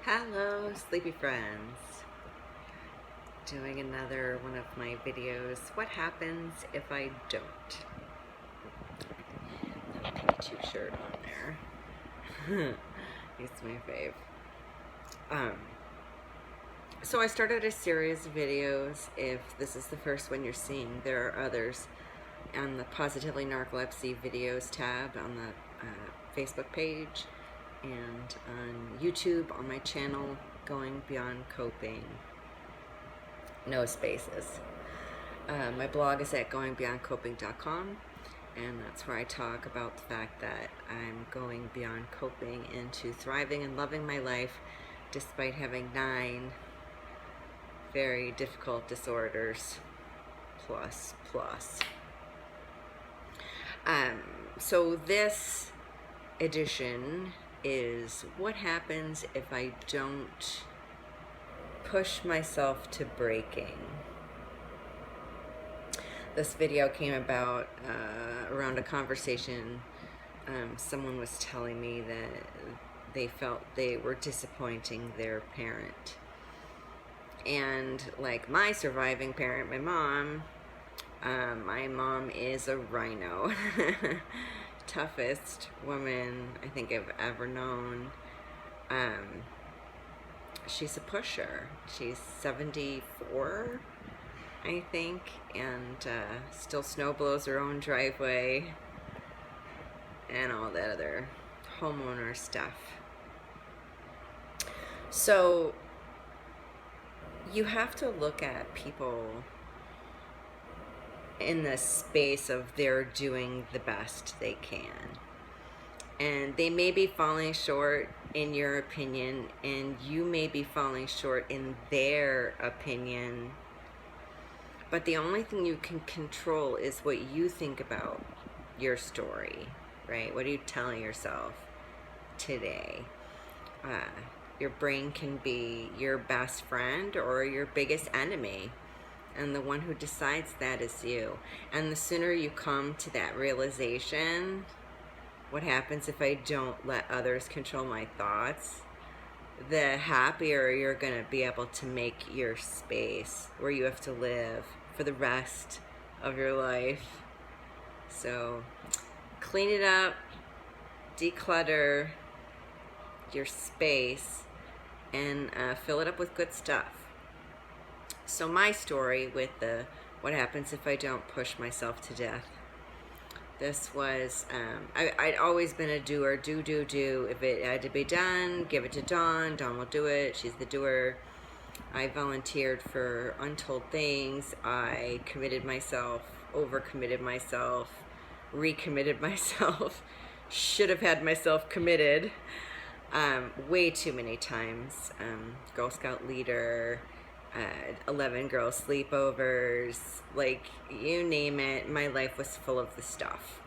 Hello, sleepy friends. Doing another one of my videos. What happens if I don't? That Pikachu shirt on there. It's my fave. So I started a series of videos. If this is the first one you're seeing, there are others on the Positively Narcolepsy videos tab on the Facebook page, and on YouTube on my channel, Going Beyond Coping. No spaces. My blog is at goingbeyondcoping.com, and that's where I talk about the fact that I'm going beyond coping into thriving and loving my life despite having 9 very difficult disorders plus. So this edition is what happens if I don't push myself to breaking. This video came about around a conversation. Someone was telling me that they felt they were disappointing their parent. And like my surviving parent, my mom is a rhino. Toughest woman I think I've ever known. She's a pusher. She's 74, I think, and still snow blows her own driveway and all that other homeowner stuff. So you have to look at people in the space of they're doing the best they can, and they may be falling short in your opinion, and you may be falling short in their opinion, but the only thing you can control is what you think about your story, right? What are you telling yourself today? Your brain can be your best friend or your biggest enemy, and the one who decides that is you. And the sooner you come to that realization, what happens if I don't let others control my thoughts, the happier you're gonna be able to make your space where you have to live for the rest of your life. So clean it up, declutter your space, and fill it up with good stuff. So my story with the what happens if I don't push myself to death. This was, I'd always been a doer, do. If it had to be done, give it to Dawn. Dawn will do it. She's the doer. I volunteered for untold things. I committed myself, overcommitted myself, recommitted myself, should have had myself committed way too many times. Girl Scout leader, 11 girl sleepovers, like you name it. My life was full of the stuff,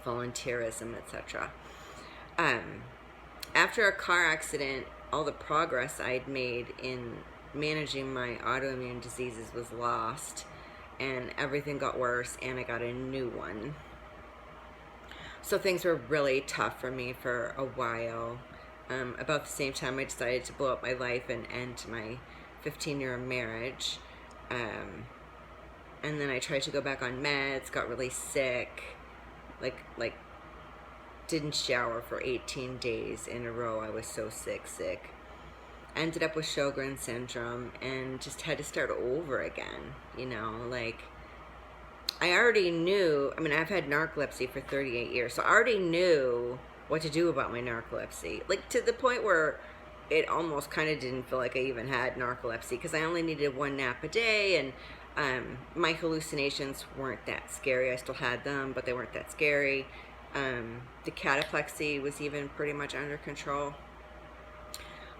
volunteerism, etc. After a car accident, all the progress I'd made in managing my autoimmune diseases was lost, and everything got worse, and I got a new one. So things were really tough for me for a while. About the same time I decided to blow up my life and end my 15-year marriage, and then I tried to go back on meds, got really sick, like didn't shower for 18 days in a row. I was so sick. Ended up with Sjogren's syndrome and just had to start over again, you know. Like, I already knew, I mean, I've had narcolepsy for 38 years, so I already knew what to do about my narcolepsy, like to the point where it almost kind of didn't feel like I even had narcolepsy, because I only needed 1 nap a day, and my hallucinations weren't that scary. I still had them, but they weren't that scary. The cataplexy was even pretty much under control.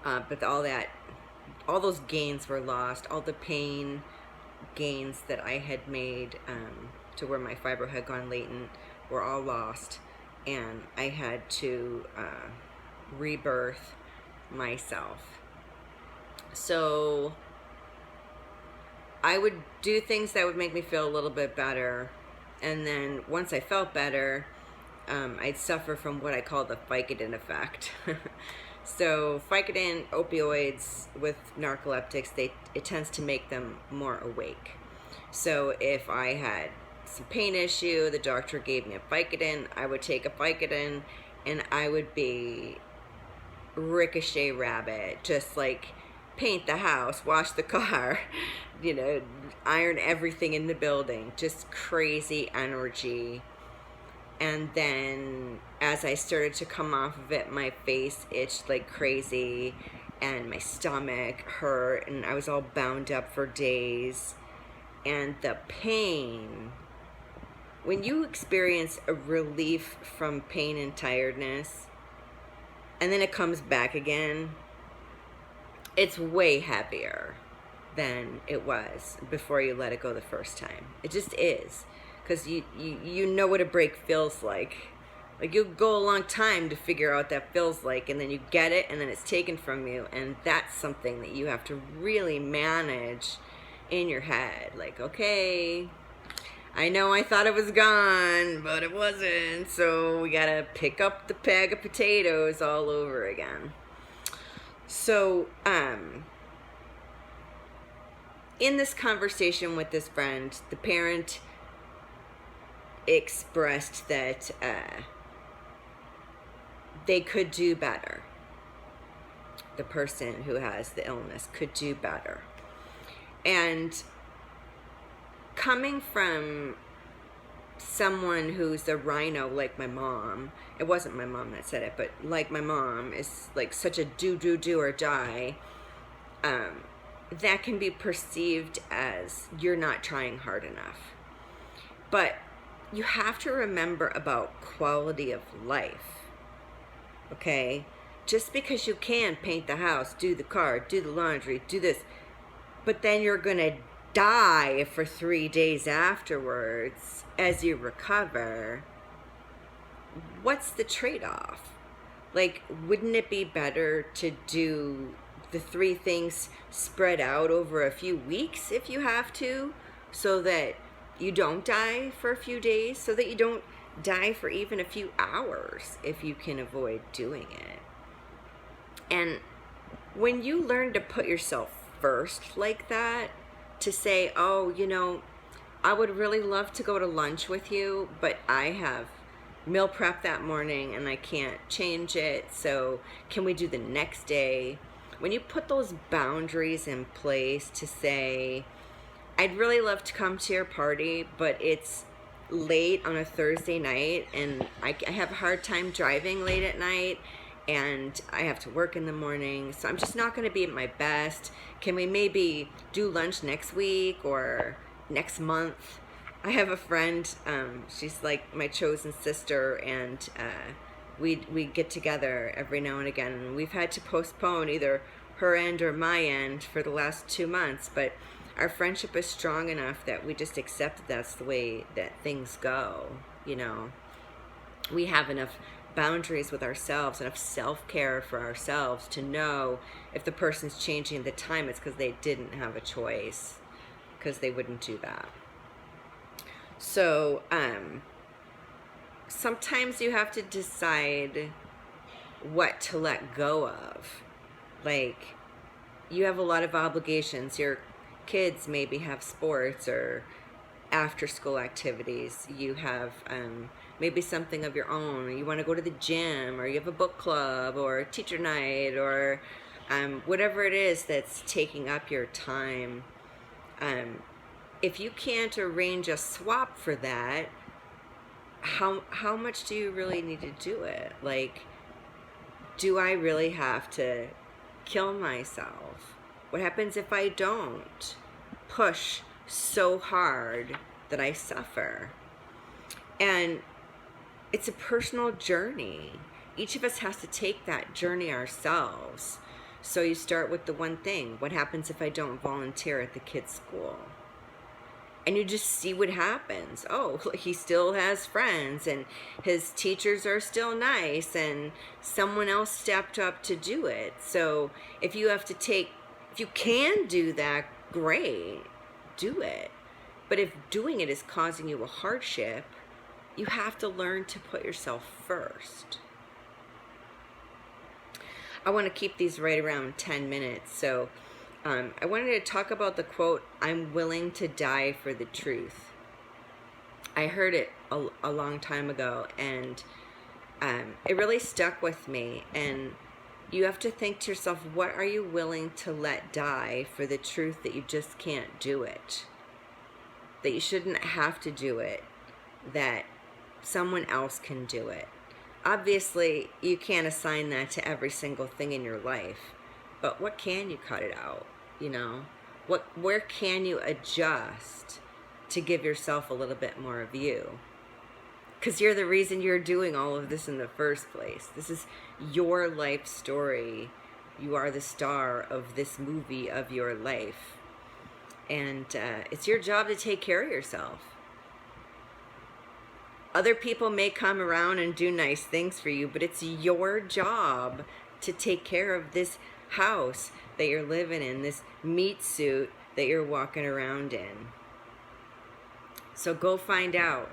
But all those gains were lost. All the pain gains that I had made to where my fibro had gone latent were all lost, and I had to rebirth myself. So I would do things that would make me feel a little bit better, and then once I felt better, I'd suffer from what I call the Vicodin Effect. So Vicodin opioids with narcoleptics, it tends to make them more awake. So if I had some pain issue, the doctor gave me a Vicodin, I would take a Vicodin and I would be ricochet rabbit, just like paint the house, wash the car, iron everything in the building, just crazy energy. And then as I started to come off of it, my face itched like crazy and my stomach hurt and I was all bound up for days. And the pain, when you experience a relief from pain and tiredness and then it comes back again, it's way heavier than it was before you let it go the first time. It just is. Because you know what a break feels like. Like, you'll go a long time to figure out what that feels like, and then you get it, and then it's taken from you, and that's something that you have to really manage in your head. Like, okay, I know I thought it was gone, but it wasn't, so we gotta pick up the bag of potatoes all over again. So, in this conversation with this friend, the parent expressed that they could do better. The person who has the illness could do better. And coming from someone who's a rhino like my mom, it wasn't my mom that said it, but like my mom is like such a do or die, that can be perceived as you're not trying hard enough. But you have to remember about quality of life, okay? Just because you can paint the house, do the car, do the laundry, do this, but then you're gonna die for 3 days afterwards as you recover, what's the trade-off? Like, wouldn't it be better to do the 3 things spread out over a few weeks if you have to, so that you don't die for a few days, so that you don't die for even a few hours if you can avoid doing it? And when you learn to put yourself first like that, to say, oh, I would really love to go to lunch with you, but I have meal prep that morning and I can't change it, so can we do the next day? When you put those boundaries in place to say, I'd really love to come to your party, but it's late on a Thursday night and I have a hard time driving late at night and I have to work in the morning, so I'm just not going to be at my best. Can we maybe do lunch next week or next month? I have a friend, she's like my chosen sister, and we get together every now and again, and we've had to postpone either her end or my end for the last 2 months, but our friendship is strong enough that we just accept that that's the way that things go. We have enough boundaries with ourselves, enough self-care for ourselves to know if the person's changing the time, it's because they didn't have a choice, because they wouldn't do that. So sometimes you have to decide what to let go of. Like, you have a lot of obligations. Your kids maybe have sports or after school activities. You have maybe something of your own, or you want to go to the gym, or you have a book club or a teacher night, or whatever it is that's taking up your time. If you can't arrange a swap for that, how much do you really need to do it? Like, do I really have to kill myself? What happens if I don't push so hard that I suffer? And it's a personal journey. Each of us has to take that journey ourselves. So you start with the one thing. What happens if I don't volunteer at the kids' school? And you just see what happens. Oh, he still has friends, and his teachers are still nice, and someone else stepped up to do it. So if you can do that, great, do it. But if doing it is causing you a hardship, you have to learn to put yourself first. I want to keep these right around 10 minutes. So I wanted to talk about the quote, "I'm willing to die for the truth." I heard it a long time ago, and it really stuck with me. And you have to think to yourself, what are you willing to let die for the truth that you just can't do it? That you shouldn't have to do it, that someone else can do it. Obviously, you can't assign that to every single thing in your life, but what can you cut it out? You know, where can you adjust to give yourself a little bit more of you? Because you're the reason you're doing all of this in the first place. This is your life story. You are the star of this movie of your life. And it's your job to take care of yourself. Other people may come around and do nice things for you, but it's your job to take care of this house that you're living in, this meat suit that you're walking around in. So go find out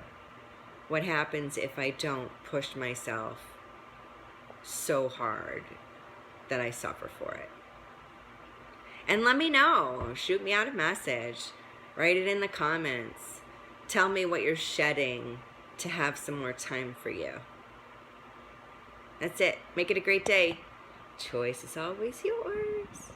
what happens if I don't push myself so hard that I suffer for it. And let me know. Shoot me out a message. Write it in the comments. Tell me what you're shedding to have some more time for you. That's it. Make it a great day. Choice is always yours.